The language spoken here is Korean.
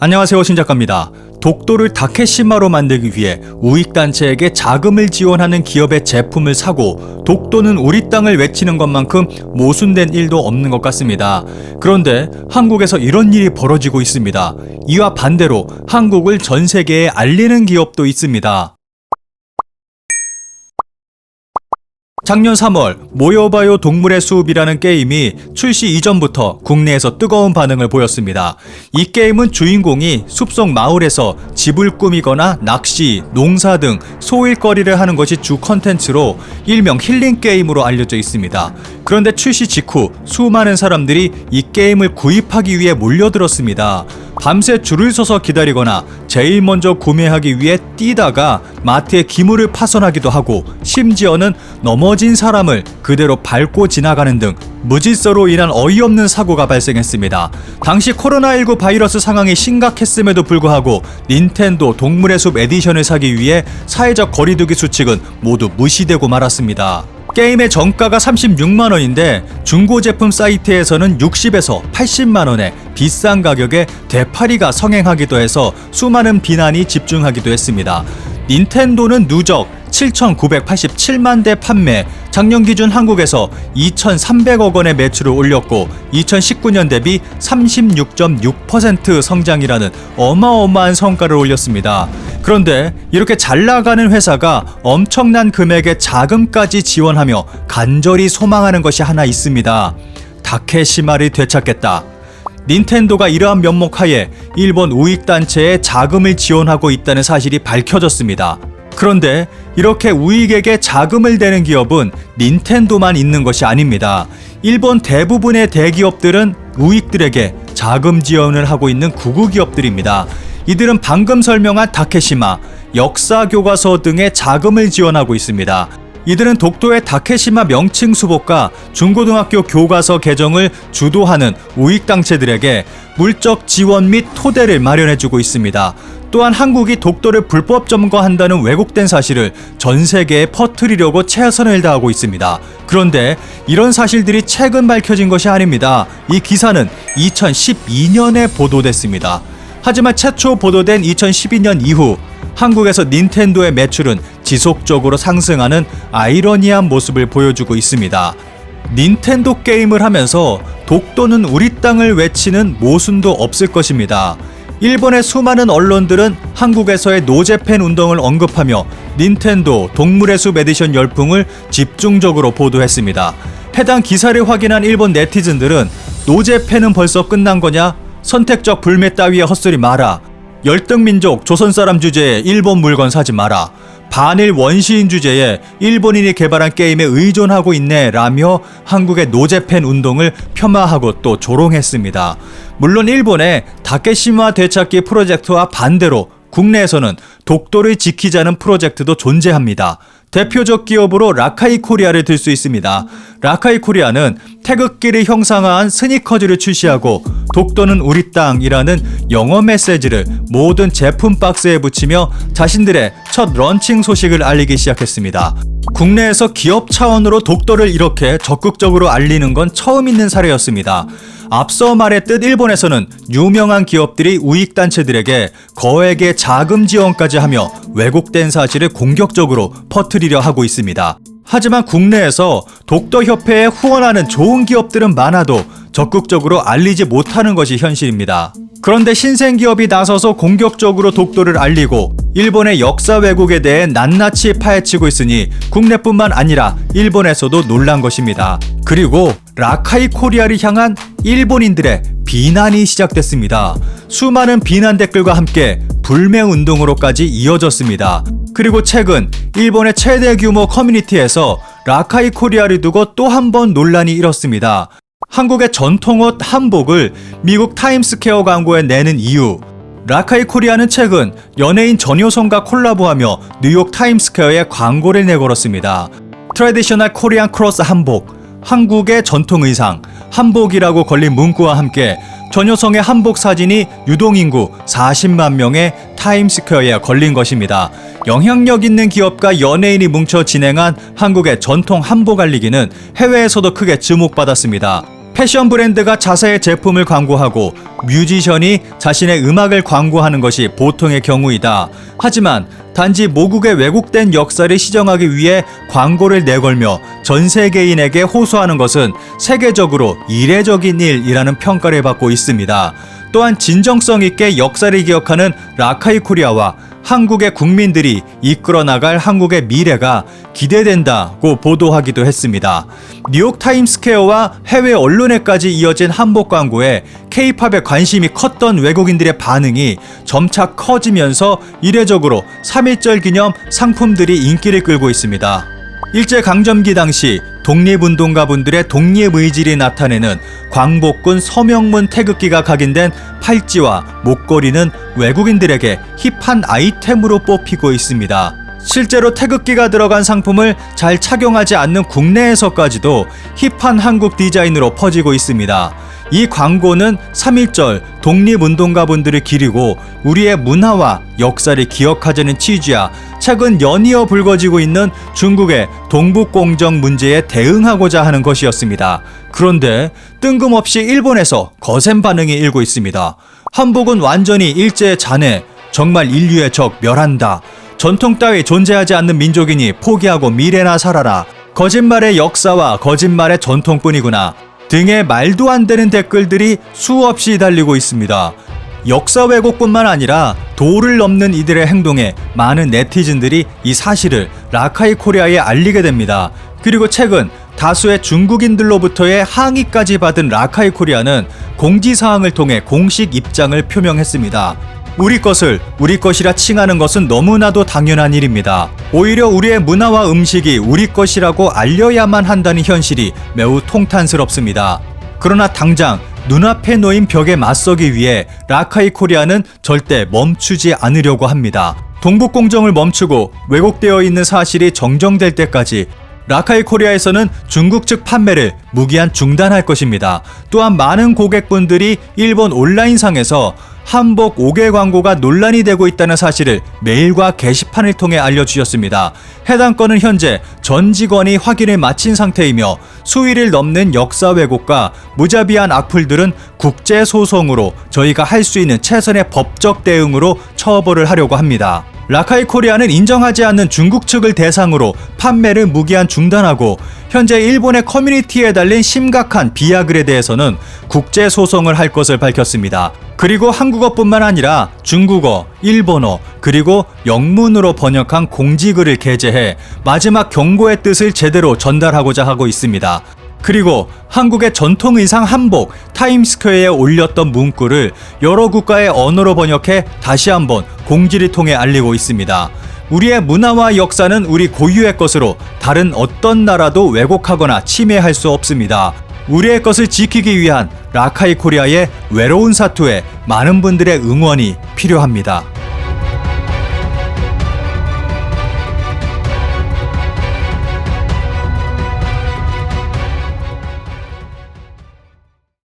안녕하세요, 신작가입니다. 독도를 다케시마로 만들기 위해 우익단체에게 자금을 지원하는 기업의 제품을 사고 독도는 우리 땅을 외치는 것만큼 모순된 일도 없는 것 같습니다. 그런데 한국에서 이런 일이 벌어지고 있습니다. 이와 반대로 한국을 전 세계에 알리는 기업도 있습니다. 작년 3월 모여봐요 동물의 숲이라는 게임이 출시 이전부터 국내에서 뜨거운 반응을 보였습니다. 이 게임은 주인공이 숲속 마을에서 집을 꾸미거나 낚시, 농사 등 소일거리를 하는 것이 주 컨텐츠로 일명 힐링 게임으로 알려져 있습니다. 그런데 출시 직후 수많은 사람들이 이 게임을 구입하기 위해 몰려들었습니다. 밤새 줄을 서서 기다리거나 제일 먼저 구매하기 위해 뛰다가 마트에 기물을 파손하기도 하고 심지어는 넘어진 사람을 그대로 밟고 지나가는 등 무질서로 인한 어이없는 사고가 발생했습니다. 당시 코로나19 바이러스 상황이 심각했음에도 불구하고 닌텐도 동물의 숲 에디션을 사기 위해 사회적 거리두기 수칙은 모두 무시되고 말았습니다. 게임의 정가가 36만원인데 중고 제품 사이트에서는 60에서 80만원의 비싼 가격에 되팔이가 성행하기도 해서 수많은 비난이 집중하기도 했습니다. 닌텐도는 누적 7,987만 대 판매, 작년 기준 한국에서 2,300억 원의 매출을 올렸고 2019년 대비 36.6% 성장이라는 어마어마한 성과를 올렸습니다. 그런데 이렇게 잘 나가는 회사가 엄청난 금액의 자금까지 지원하며 간절히 소망하는 것이 하나 있습니다. 다케시마를 되찾겠다. 닌텐도가 이러한 면목하에 일본 우익단체에 자금을 지원하고 있다는 사실이 밝혀졌습니다. 그런데 이렇게 우익에게 자금을 대는 기업은 닌텐도만 있는 것이 아닙니다. 일본 대부분의 대기업들은 우익들에게 자금 지원을 하고 있는 구구기업들입니다. 이들은 방금 설명한 다케시마, 역사교과서 등의 자금을 지원하고 있습니다. 이들은 독도의 다케시마 명칭 수복과 중고등학교 교과서 개정을 주도하는 우익단체들에게 물적 지원 및 토대를 마련해주고 있습니다. 또한 한국이 독도를 불법 점거한다는 왜곡된 사실을 전 세계에 퍼뜨리려고 최선을 다하고 있습니다. 그런데 이런 사실들이 최근 밝혀진 것이 아닙니다. 이 기사는 2012년에 보도됐습니다. 하지만 최초 보도된 2012년 이후 한국에서 닌텐도의 매출은 지속적으로 상승하는 아이러니한 모습을 보여주고 있습니다. 닌텐도 게임을 하면서 독도는 우리 땅을 외치는 모순도 없을 것입니다. 일본의 수많은 언론들은 한국에서의 노제팬 운동을 언급하며 닌텐도 동물의 숲 에디션 열풍을 집중적으로 보도했습니다. 해당 기사를 확인한 일본 네티즌들은 노제팬은 벌써 끝난 거냐? 선택적 불매 따위의 헛소리 마라. 열등민족 조선사람 주제에 일본 물건 사지 마라. 반일 원시인 주제에 일본인이 개발한 게임에 의존하고 있네 라며 한국의 노제팬 운동을 폄하하고 또 조롱했습니다. 물론 일본의 다케시마 되찾기 프로젝트와 반대로 국내에서는 독도를 지키자는 프로젝트도 존재합니다. 대표적 기업으로 라카이 코리아를 들 수 있습니다. 라카이 코리아는 태극기를 형상화한 스니커즈를 출시하고 독도는 우리 땅이라는 영어 메시지를 모든 제품 박스에 붙이며 자신들의 첫 런칭 소식을 알리기 시작했습니다. 국내에서 기업 차원으로 독도를 이렇게 적극적으로 알리는 건 처음 있는 사례였습니다. 앞서 말했듯 일본에서는 유명한 기업들이 우익단체들에게 거액의 자금 지원까지 하며 왜곡된 사실을 공격적으로 퍼뜨리려 하고 있습니다. 하지만 국내에서 독도협회에 후원하는 좋은 기업들은 많아도 적극적으로 알리지 못하는 것이 현실입니다. 그런데 신생기업이 나서서 공격적으로 독도를 알리고 일본의 역사 왜곡에 대해 낱낱이 파헤치고 있으니 국내뿐만 아니라 일본에서도 놀란 것입니다. 그리고 라카이 코리아를 향한 일본인들의 비난이 시작됐습니다. 수많은 비난 댓글과 함께 불매 운동으로까지 이어졌습니다. 그리고 최근 일본의 최대 규모 커뮤니티에서 라카이 코리아를 두고 또 한 번 논란이 일었습니다. 한국의 전통옷 한복을 미국 타임스퀘어 광고에 내는 이유. 라카이 코리아는 최근 연예인 전효성과 콜라보하며 뉴욕 타임스퀘어에 광고를 내걸었습니다. 트래디셔널 코리안 크로스 한복, 한국의 전통 의상, 한복이라고 걸린 문구와 함께 전효성의 한복 사진이 유동인구 40만 명의 타임스퀘어에 걸린 것입니다. 영향력 있는 기업과 연예인이 뭉쳐 진행한 한국의 전통 한복 알리기는 해외에서도 크게 주목받았습니다. 패션 브랜드가 자사의 제품을 광고하고 뮤지션이 자신의 음악을 광고하는 것이 보통의 경우이다. 하지만 단지 모국의 왜곡된 역사를 시정하기 위해 광고를 내걸며 전 세계인에게 호소하는 것은 세계적으로 이례적인 일이라는 평가를 받고 있습니다. 또한 진정성 있게 역사를 기억하는 라카이 코리아와 한국의 국민들이 이끌어 나갈 한국의 미래가 기대된다고 보도하기도 했습니다. 뉴욕 타임스퀘어와 해외 언론에까지 이어진 한복 광고에 K-팝에 관심이 컸던 외국인들의 반응이 점차 커지면서 이례적으로 3.1절 기념 상품들이 인기를 끌고 있습니다. 일제강점기 당시 독립운동가분들의 독립의지를 나타내는 광복군 서명문 태극기가 각인된 팔찌와 목걸이는 외국인들에게 힙한 아이템으로 뽑히고 있습니다. 실제로 태극기가 들어간 상품을 잘 착용하지 않는 국내에서까지도 힙한 한국 디자인으로 퍼지고 있습니다. 이 광고는 3.1절 독립운동가분들을 기리고 우리의 문화와 역사를 기억하자는 취지야 최근 연이어 불거지고 있는 중국의 동북공정 문제에 대응하고자 하는 것이었습니다. 그런데 뜬금없이 일본에서 거센 반응이 일고 있습니다. 한복은 완전히 일제의 잔해, 정말 인류의 적 멸한다. 전통 따위 존재하지 않는 민족이니 포기하고 미래나 살아라. 거짓말의 역사와 거짓말의 전통뿐이구나. 등의 말도 안 되는 댓글들이 수없이 달리고 있습니다. 역사 왜곡뿐만 아니라 도를 넘는 이들의 행동에 많은 네티즌들이 이 사실을 라카이 코리아에 알리게 됩니다. 그리고 최근 다수의 중국인들로부터의 항의까지 받은 라카이 코리아는 공지사항을 통해 공식 입장을 표명했습니다. 우리 것을 우리 것이라 칭하는 것은 너무나도 당연한 일입니다. 오히려 우리의 문화와 음식이 우리 것이라고 알려야만 한다는 현실이 매우 통탄스럽습니다. 그러나 당장 눈앞에 놓인 벽에 맞서기 위해 라카이 코리아는 절대 멈추지 않으려고 합니다. 동북공정을 멈추고 왜곡되어 있는 사실이 정정될 때까지 라카이 코리아에서는 중국 측 판매를 무기한 중단할 것입니다. 또한 많은 고객분들이 일본 온라인상에서 한복 5개 광고가 논란이 되고 있다는 사실을 메일과 게시판을 통해 알려주셨습니다. 해당 건은 현재 전 직원이 확인을 마친 상태이며 수위를 넘는 역사 왜곡과 무자비한 악플들은 국제소송으로 저희가 할 수 있는 최선의 법적 대응으로 처벌을 하려고 합니다. 라카이 코리아는 인정하지 않는 중국 측을 대상으로 판매를 무기한 중단하고 현재 일본의 커뮤니티에 달린 심각한 비하글에 대해서는 국제소송을 할 것을 밝혔습니다. 그리고 한국어뿐만 아니라 중국어, 일본어, 그리고 영문으로 번역한 공지글을 게재해 마지막 경고의 뜻을 제대로 전달하고자 하고 있습니다. 그리고 한국의 전통 의상 한복 타임스퀘어에 올렸던 문구를 여러 국가의 언어로 번역해 다시 한번 공지를 통해 알리고 있습니다. 우리의 문화와 역사는 우리 고유의 것으로 다른 어떤 나라도 왜곡하거나 침해할 수 없습니다. 우리의 것을 지키기 위한 라카이 코리아의 외로운 사투에 많은 분들의 응원이 필요합니다.